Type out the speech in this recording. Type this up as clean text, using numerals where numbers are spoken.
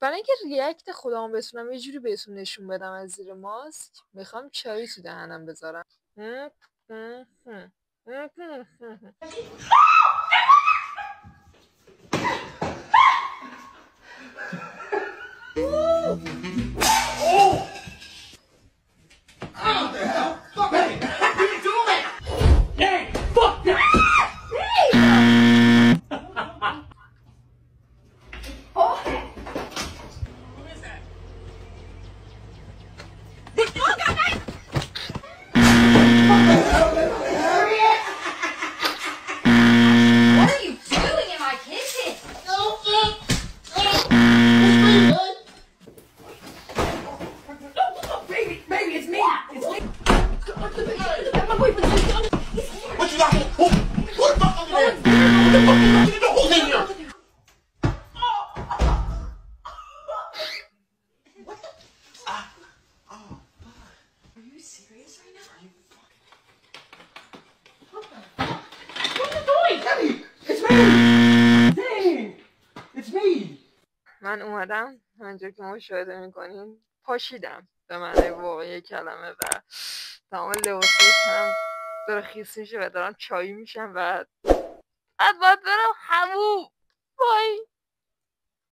برای اینکه ریاکت خودمو بتونم یه جوری بهتون نشون بدم از زیر ماسک، میخوام چایی تو دهنم بذارم. من اومدم همونجور که مشاهده میکنین پاشیدم به معنی واقعی کلمه و تمام لباسای تنم داره خیس میشه و دارم چایی میشم و بعد باید برم حموم. وای